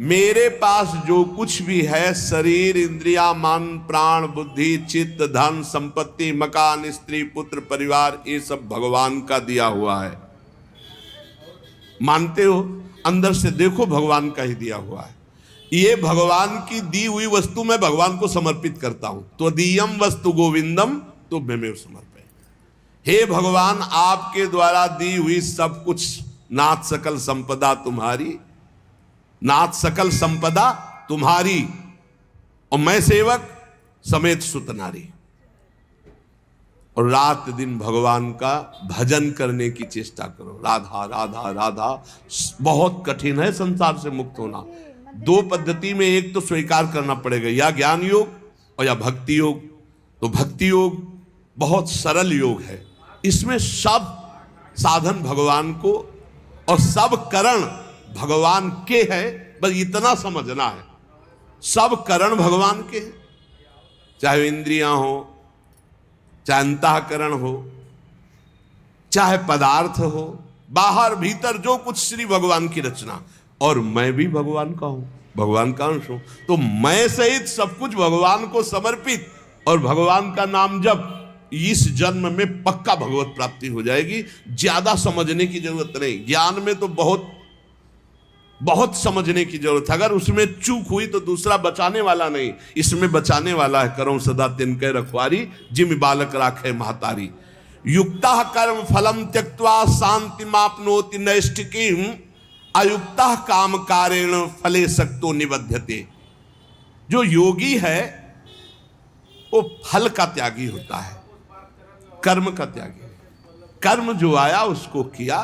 मेरे पास जो कुछ भी है, शरीर, इंद्रिया, मन, प्राण, बुद्धि, चित्त, धन, संपत्ति, मकान, स्त्री, पुत्र, परिवार, ये सब भगवान का दिया हुआ है। मानते हो? अंदर से देखो, भगवान का ही दिया हुआ है। ये भगवान की दी हुई वस्तु मैं भगवान को समर्पित करता हूं। त्वदीयम वस्तु गोविंदम तुभ्यमेव समर्पये। हे भगवान, आपके द्वारा दी हुई सब कुछ, नाथ सकल संपदा तुम्हारी, नाथ सकल संपदा तुम्हारी, और मैं सेवक समेत सुत नारी। और रात दिन भगवान का भजन करने की चेष्टा करो। राधा राधा राधा। बहुत कठिन है संसार से मुक्त होना। दो पद्धति में एक तो स्वीकार करना पड़ेगा, या ज्ञान योग और या भक्ति योग। तो भक्ति योग बहुत सरल योग है, इसमें सब साधन भगवान को और सब करण भगवान के है। बस इतना समझना है, सब करण भगवान के हैं, चाहे इंद्रियां हो, चाहे अंतःकरण हो, चाहे पदार्थ हो, बाहर भीतर जो कुछ श्री भगवान की रचना। और मैं भी भगवान का हूं, भगवान का अंश हूं। तो मैं सहित सब कुछ भगवान को समर्पित और भगवान का नाम जप, इस जन्म में पक्का भगवत प्राप्ति हो जाएगी। ज्यादा समझने की जरूरत नहीं। ज्ञान में तो बहुत बहुत समझने की जरूरत है। अगर उसमें चूक हुई तो दूसरा बचाने वाला नहीं, इसमें बचाने वाला है। करो सदा तिनके रखवारी, जिम बालक राखे महतारी। युक्ता कर्म फलम त्यक्त्वा शांति मापनोति नैष्ठिकीम, अयुक्ता काम कारेण फले सक्तो निबध्यते। जो योगी है वो फल का त्यागी होता है, कर्म का त्यागी। कर्म जो आया उसको किया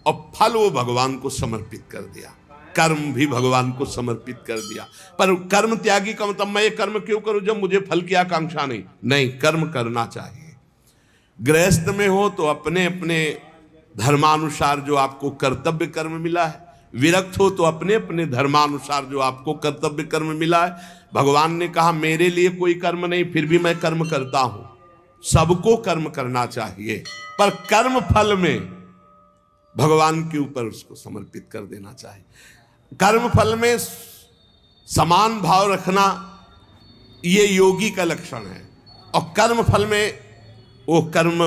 और फल वो भगवान को समर्पित कर दिया। कर्म भी भगवान को समर्पित कर दिया। पर कर्म त्यागी का मतलब मैं ये कर्म क्यों करूं जब मुझे फल की आकांक्षा नहीं। नहीं, कर्म करना चाहिए। गृहस्थ में हो तो अपने अपने धर्मानुसार जो आपको कर्तव्य कर्म मिला है, विरक्त हो तो अपने अपने धर्मानुसार जो आपको कर्तव्य कर्म मिला है। भगवान ने कहा मेरे लिए कोई कर्म नहीं, फिर भी मैं कर्म करता हूं। सबको कर्म करना चाहिए, पर कर्म फल में भगवान के ऊपर उसको समर्पित कर देना चाहिए। कर्म फल में समान भाव रखना ये योगी का लक्षण है, और कर्म फल में वो कर्म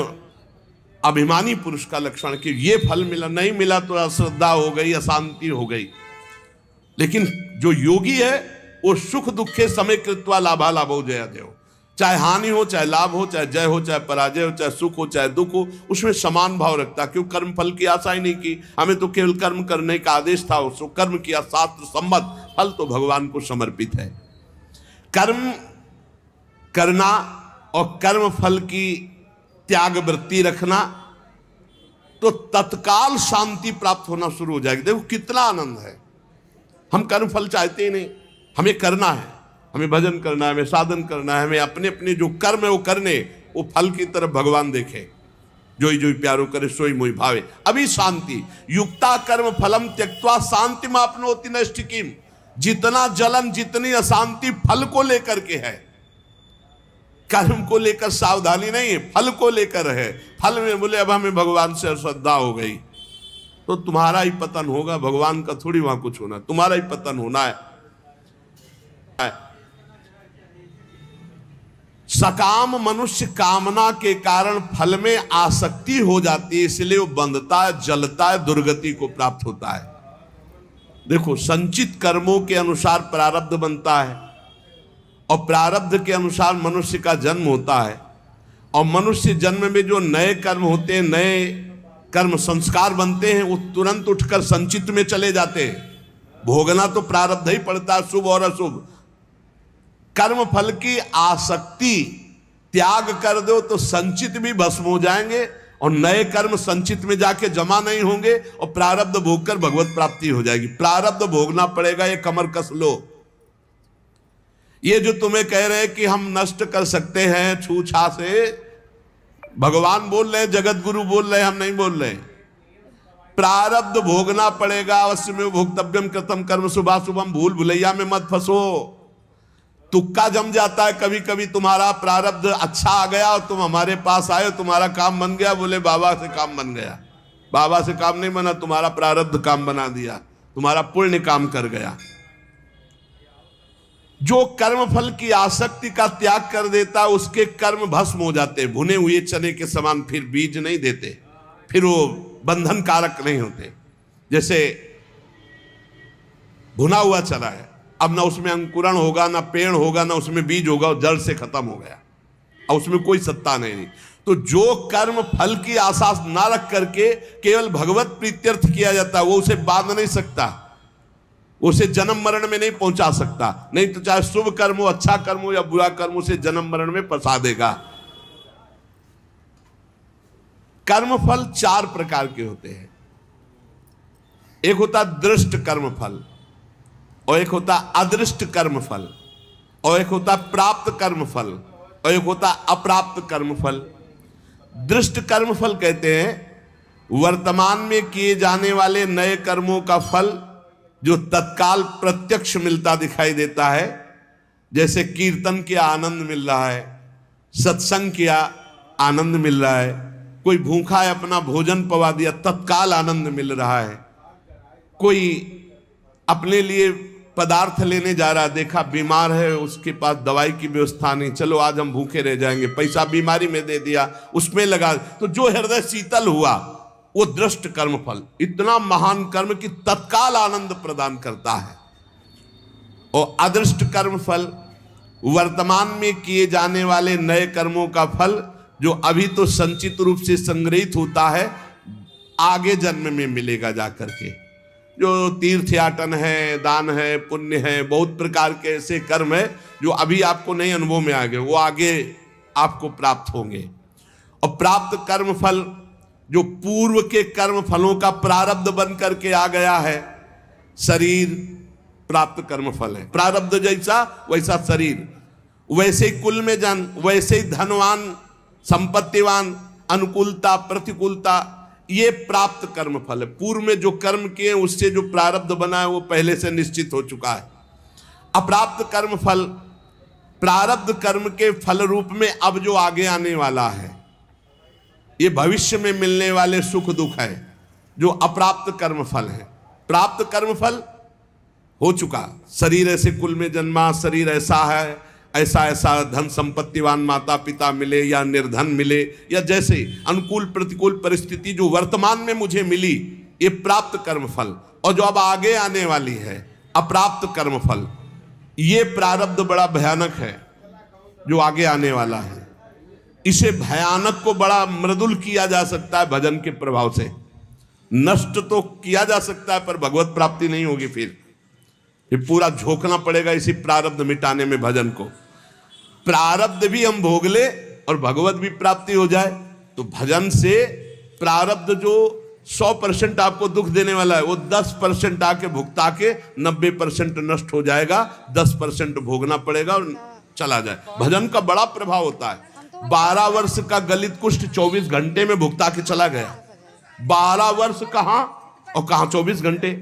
अभिमानी पुरुष का लक्षण कि ये फल मिला, नहीं मिला तो अश्रद्धा हो गई, अशांति हो गई। लेकिन जो योगी है वो सुख दुखे समय कृत्वा लाभा लाभो जया देव। चाहे हानि हो, चाहे लाभ हो, चाहे जय हो, चाहे पराजय हो, चाहे सुख हो, चाहे दुख हो, उसमें समान भाव रखता। क्यों? कर्म फल की आशा ही नहीं की, हमें तो केवल कर्म करने का आदेश था। उसको कर्म किया, शास्त्र सम्मत, फल तो भगवान को समर्पित है। कर्म करना और कर्म फल की त्याग वृत्ति रखना तो तत्काल शांति प्राप्त होना शुरू हो जाएगी। देखो कितना आनंद है। हम कर्म फल चाहते ही नहीं, हमें करना है, हमें भजन करना है, हमें साधन करना है, हमें अपने अपने जो कर्म है वो करने, वो फल की तरफ भगवान देखे। जोई जोई प्यारो करे सोई मोई भावे, अभी शांति। युक्ता कर्म फलम त्यक्त्वा शांति मापनोति नैष्ठिकीम। जितना जलन, जितनी अशांति फल को लेकर के है, कर्म को लेकर सावधानी नहीं है, फल को लेकर है। फल में बोले अब हमें भगवान से अश्रद्धा हो गई तो तुम्हारा ही पतन होगा, भगवान का थोड़ी वहां कुछ होना, तुम्हारा ही पतन होना है। सकाम मनुष्य कामना के कारण फल में आसक्ति हो जाती है, इसलिए वो बंधता है, जलता है, दुर्गति को प्राप्त होता है। देखो, संचित कर्मों के अनुसार प्रारब्ध बनता है और प्रारब्ध के अनुसार मनुष्य का जन्म होता है। और मनुष्य जन्म में जो नए कर्म होते हैं, नए कर्म संस्कार बनते हैं, वो तुरंत उठकर संचित में चले जाते हैं। भोगना तो प्रारब्ध ही पड़ता है, शुभ और अशुभ। कर्म फल की आसक्ति त्याग कर दो तो संचित भी भस्म हो जाएंगे और नए कर्म संचित में जाके जमा नहीं होंगे और प्रारब्ध भोगकर भगवत प्राप्ति हो जाएगी। प्रारब्ध भोगना पड़ेगा, ये कमर कस लो। ये जो तुम्हें कह रहे हैं कि हम नष्ट कर सकते हैं छू छा से, भगवान बोल रहे हैं, जगत गुरु बोल रहे हैं, हम नहीं बोल रहे। प्रारब्ध भोगना पड़ेगा, अवश्य में भोक्तव्यम कृतम कर्म शुभाशुभम। भूल भुलैया में मत फंसो। तुक्का जम जाता है कभी कभी। तुम्हारा प्रारब्ध अच्छा आ गया और तुम हमारे पास आए, तुम्हारा काम बन गया, बोले बाबा से काम बन गया। बाबा से काम नहीं बना, तुम्हारा प्रारब्ध काम बना दिया, तुम्हारा पुण्य काम कर गया। जो कर्म फल की आसक्ति का त्याग कर देता उसके कर्म भस्म हो जाते, भुने हुए चने के समान, फिर बीज नहीं देते, फिर वो बंधन कारक नहीं होते। जैसे भुना हुआ चना है, अब ना उसमें अंकुरण होगा, ना पेड़ होगा, ना उसमें बीज होगा, जड़ से खत्म हो गया, और उसमें कोई सत्ता नहीं। तो जो कर्म फल की आशा ना रख करके केवल भगवत प्रीत्यर्थ किया जाता है, वो उसे बांध नहीं सकता, उसे जन्म मरण में नहीं पहुंचा सकता। नहीं तो चाहे शुभ कर्म हो, अच्छा कर्म हो या बुरा कर्म, उसे जन्म मरण में फंसा देगा। कर्म फल 4 प्रकार के होते हैं। एक होता दृष्ट कर्म फल, और एक होता अदृष्ट कर्म फल, और एक होता प्राप्त कर्म फल, और एक होता अप्राप्त कर्म फल। दृष्ट कर्म फल कहते हैं वर्तमान में किए जाने वाले नए कर्मों का फल जो तत्काल प्रत्यक्ष मिलता दिखाई देता है। जैसे कीर्तन किया आनंद मिल रहा है, सत्संग किया आनंद मिल रहा है, कोई भूखा है अपना भोजन पवा दिया तत्काल आनंद मिल रहा है, कोई अपने लिए पदार्थ लेने जा रहा, देखा बीमार है उसके पास दवाई की व्यवस्था नहीं, चलो आज हम भूखे रह जाएंगे, पैसा बीमारी में दे दिया, उसमें लगा, तो जो हृदय शीतल हुआ वो दृष्ट कर्म फल, इतना महान कर्म कि तत्काल आनंद प्रदान करता है। और अदृष्ट कर्म फल वर्तमान में किए जाने वाले नए कर्मों का फल जो अभी तो संचित रूप से संग्रहित होता है, आगे जन्म में मिलेगा जाकर के। जो तीर्थयाटन है, दान है, पुण्य है, बहुत प्रकार के ऐसे कर्म है जो अभी आपको नहीं अनुभव में आ गए, वो आगे आपको प्राप्त होंगे। और प्राप्त कर्म फल जो पूर्व के कर्म फलों का प्रारब्ध बन करके आ गया है, शरीर प्राप्त कर्म फल है, प्रारब्ध जैसा वैसा शरीर, वैसे ही कुल में जन्म, वैसे ही धनवान, संपत्तिवान, अनुकूलता प्रतिकूलता, ये प्राप्त कर्म फल है। पूर्व में जो कर्म किए उससे जो प्रारब्ध बना है वो पहले से निश्चित हो चुका है। अप्राप्त कर्म फल प्रारब्ध कर्म के फल रूप में अब जो आगे आने वाला है, ये भविष्य में मिलने वाले सुख दुख है, जो अप्राप्त कर्म फल है। प्राप्त कर्म फल हो चुका, शरीर ऐसे कुल में जन्मा, शरीर ऐसा है, ऐसा ऐसा धन संपत्तिवान माता पिता मिले या निर्धन मिले, या जैसे अनुकूल प्रतिकूल परिस्थिति जो वर्तमान में मुझे मिली, ये प्राप्त कर्म फल। और जो अब आगे आने वाली है अप्राप्त कर्म फल, ये प्रारब्ध बड़ा भयानक है जो आगे आने वाला है। इसे भयानक को बड़ा मृदुल किया जा सकता है भजन के प्रभाव से, नष्ट तो किया जा सकता है पर भगवत प्राप्ति नहीं होगी। फिर पूरा झोंकना पड़ेगा इसी प्रारब्ध मिटाने में भजन को। प्रारब्ध भी हम भोग ले और भगवत भी प्राप्ति हो जाए, तो भजन से प्रारब्ध जो 100% आपको दुख देने वाला है वो 10% आके भुगता के 90% नष्ट हो जाएगा, 10% भोगना पड़ेगा और चला जाए। भजन का बड़ा प्रभाव होता है। 12 वर्ष का गलित कुष्ठ 24 घंटे में भुगता के चला गया। 12 वर्ष कहां और कहां 24 घंटे।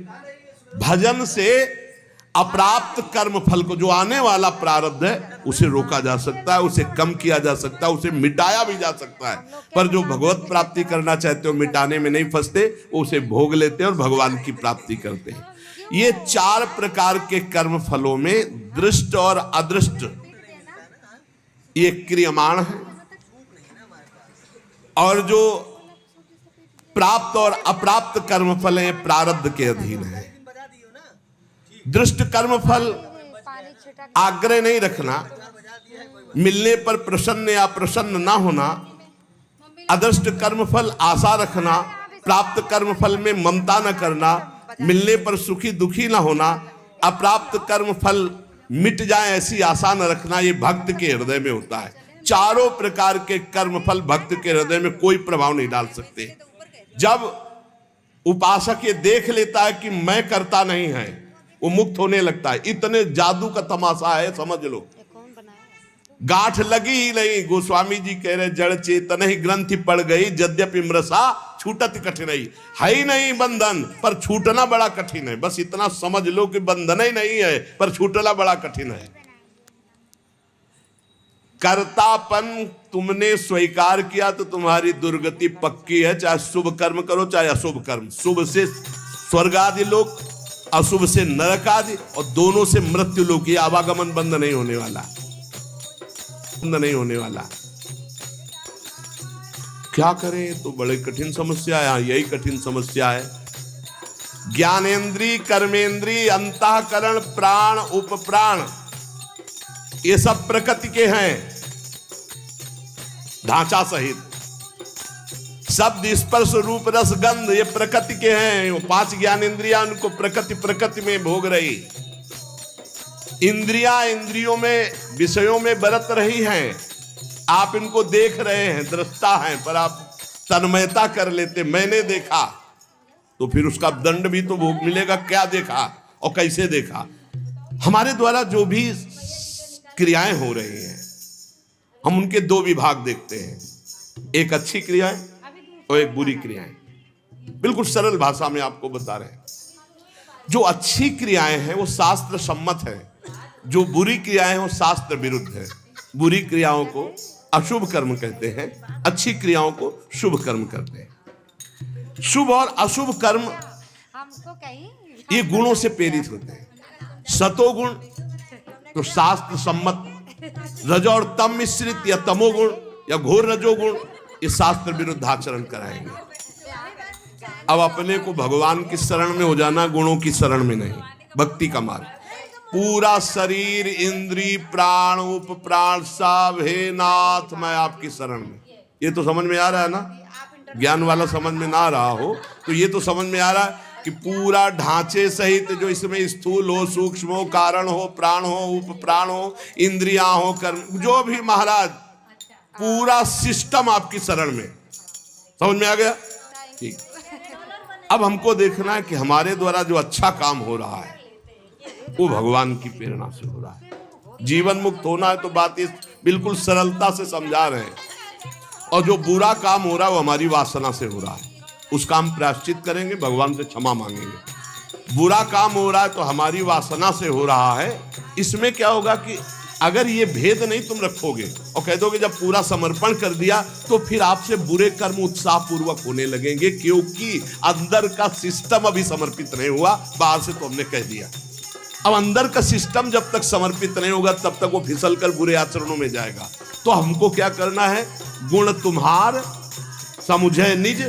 भजन से अप्राप्त कर्म फल को, जो आने वाला प्रारब्ध है, उसे रोका जा सकता है, उसे कम किया जा सकता है, उसे मिटाया भी जा सकता है। पर जो भगवत प्राप्ति करना चाहते हो मिटाने में नहीं फंसते, वो उसे भोग लेते हैं और भगवान की प्राप्ति करते हैं। ये 4 प्रकार के कर्म फलों में दृष्ट और अदृष्ट ये क्रियमाण है, और जो प्राप्त और अप्राप्त कर्म फल हैं प्रारब्ध के अधीन है। दृष्ट कर्म फल आग्रह नहीं रखना, मिलने पर प्रसन्न या प्रसन्न ना होना। अदृष्ट कर्म फल आशा रखना, प्राप्त कर्म फल में ममता न करना, मिलने पर सुखी दुखी ना होना। अप्राप्त कर्म फल मिट जाए ऐसी आशा न रखना, ये भक्त के हृदय में होता है। चारों प्रकार के कर्म फल भक्त के हृदय में कोई प्रभाव नहीं डाल सकते। जब उपासक ये देख लेता है कि मैं करता नहीं है, वो मुक्त होने लगता है। इतने जादू का तमाशा है, समझ लो। गांठ लगी ही नहीं, गोस्वामी जी कह रहे जड़ चेतन ही ग्रंथि पड़ गई, यद्यपि मृषा छूटत कठिनाई। है ही नहीं बंधन पर छूटना बड़ा कठिन है। बस इतना समझ लो कि बंधन ही नहीं है पर छूटना बड़ा कठिन है। कर्तापन तुमने स्वीकार किया तो तुम्हारी दुर्गति पक्की है। चाहे शुभ कर्म करो चाहे अशुभ कर्म। शुभ से स्वर्ग आदि लोक अशुभ से नरक आदि, और दोनों से मृत्यु लोक। ये आवागमन बंद नहीं होने वाला, बंद नहीं होने वाला। क्या करें? तो बड़े कठिन समस्या है। यही कठिन समस्या है। ज्ञानेन्द्रीय, कर्मेंद्रीय, अंतःकरण, प्राण, उपप्राण, ये सब प्रकृति के हैं ढांचा सहित। शब्द, स्पर्श, रूप, रस, गंध, ये प्रकृति के हैं। वो 5 ज्ञानेंद्रियां उनको प्रकृति में भोग रही। इंद्रियां इंद्रियों में, विषयों में बरत रही हैं। आप इनको देख रहे हैं, दृष्टा हैं, पर आप तन्मयता कर लेते, मैंने देखा, तो फिर उसका दंड भी तो भोग मिलेगा। क्या देखा और कैसे देखा? हमारे द्वारा जो भी क्रियाएं हो रही हैं, हम उनके 2 विभाग देखते हैं, एक अच्छी क्रियाएं और एक बुरी क्रियाएं। बिल्कुल सरल भाषा में आपको बता रहे हैं। जो अच्छी क्रियाएं हैं वो शास्त्र सम्मत है, जो बुरी क्रियाएं हैं वो शास्त्र विरुद्ध है। बुरी क्रियाओं को अशुभ कर्म कहते हैं, अच्छी क्रियाओं को शुभ कर्म कहते हैं। शुभ और अशुभ कर्म ये गुणों से प्रेरित होते हैं। सतोगुण तो शास्त्र सम्मत, रजो और तम मिश्रित या तमोगुण या घोर रजोगुण, ये शास्त्र विरुद्ध आचरण कराएंगे। अब अपने को भगवान की शरण में हो जाना, गुणों की शरण में नहीं। भक्ति का मार्ग, पूरा शरीर, इंद्री, प्राण, उप प्राण सब, हे नाथ मैं आपकी शरण में। ये तो समझ में आ रहा है ना? ज्ञान वाला समझ में ना आ रहा हो तो ये तो समझ में आ रहा है कि पूरा ढांचे सहित जो इसमें स्थूल हो, सूक्ष्म हो, कारण हो, प्राण हो, उप प्राण हो, इंद्रियां हो, कर्म, जो भी महाराज, पूरा सिस्टम आपकी शरण में। समझ में आ गया? ठीक। अब हमको देखना है कि हमारे द्वारा जो अच्छा काम हो रहा है वो भगवान की प्रेरणा से हो रहा है। जीवन मुक्त होना है तो बात इस बिल्कुल सरलता से समझा रहे हैं। और जो बुरा काम हो रहा है वो हमारी वासना से हो रहा है, उसका हम प्रायश्चित करेंगे, भगवान से क्षमा मांगेंगे। बुरा काम हो रहा है तो हमारी वासना से हो रहा है। इसमें क्या होगा कि अगर ये भेद नहीं तुम रखोगे और कह दोगे जब पूरा समर्पण कर दिया, तो फिर आपसे बुरे कर्म उत्साह पूर्वक होने लगेंगे, क्योंकि अंदर का सिस्टम अभी समर्पित नहीं हुआ। बाहर से तो हमने कह दिया। अब अंदर का सिस्टम जब तक समर्पित नहीं होगा तब तक वो फिसल कर बुरे आचरणों में जाएगा। तो हमको क्या करना है? गुण तुम्हार समुझे निज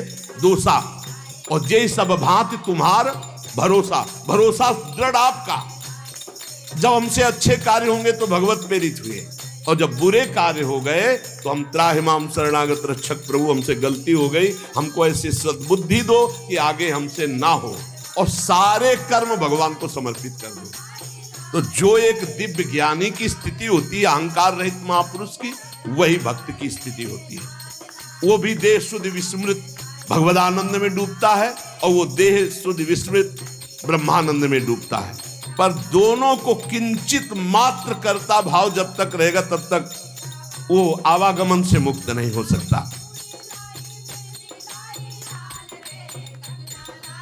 दोषा, और जे सब भांति तुम्हार भरोसा। भरोसा दृढ़ आपका। जब हमसे अच्छे कार्य होंगे तो भगवत प्रेरित हुए, और जब बुरे कार्य हो गए तो हम त्राहिमाम शरणागत रक्षक प्रभु, हमसे गलती हो गई, हमको ऐसी सद्बुद्धि दो कि आगे हमसे ना हो, और सारे कर्म भगवान को समर्पित कर दो। तो जो एक दिव्य ज्ञानी की स्थिति होती है, अहंकार रहित महापुरुष की, वही भक्त की स्थिति होती है। वो भी देह शुद्ध विस्मृत भगवदानंद में डूबता है, और वो देह शुद्ध विस्मृत ब्रह्मानंद में डूबता है। पर दोनों को किंचित मात्र कर्ता भाव जब तक रहेगा तब तक वो आवागमन से मुक्त नहीं हो सकता।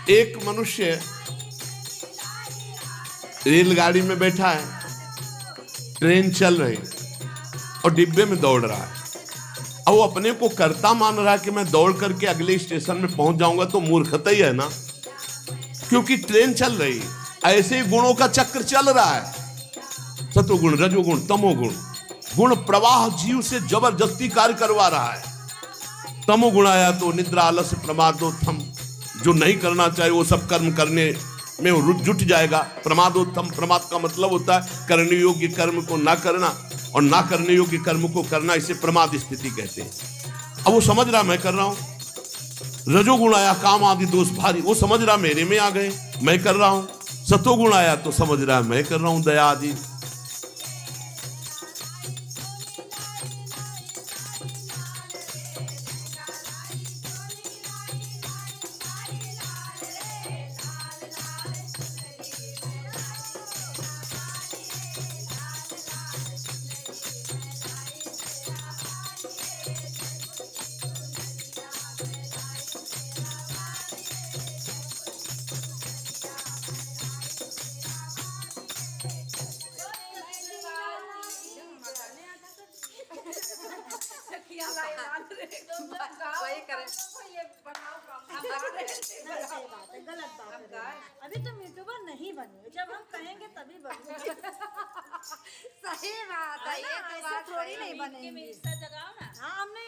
एक मनुष्य रेलगाड़ी में बैठा है, ट्रेन चल रही और डिब्बे में दौड़ रहा है। अब वो अपने को कर्ता मान रहा है कि मैं दौड़ करके अगले स्टेशन में पहुंच जाऊंगा, तो मूर्खता ही है ना, क्योंकि ट्रेन चल रही। ऐसे ही गुणों का चक्र चल रहा है, सतोगुण, रजोगुण, तमोगुण। गुण प्रवाह जीव से जबरदस्ती कार्य करवा रहा है। तमोगुण आया तो निद्रा, आलस्य, प्रमादोत्थम, जो नहीं करना चाहिए वो सब कर्म करने में जुट जाएगा। प्रमादोत्थम, प्रमाद का मतलब होता है करने योग्य कर्म को ना करना, और ना करने योग्य कर्म को करना, इसे प्रमाद स्थिति कहते हैं। अब वो समझ रहा मैं कर रहा हूं। रजोगुण आया, काम आदि दोष भारी, वो समझ रहा मेरे में आ गए, मैं कर रहा हूं। सतोगुण आया तो समझ रहा है मैं कर रहा हूं, दया आदि। अभी तुम यूट्यूबर नहीं बनेंगे। जब हम कहेंगे तभी बनेंगे। सही बात है, ये तो बात थोड़ी नहीं बनेंगी। हाँ, हमने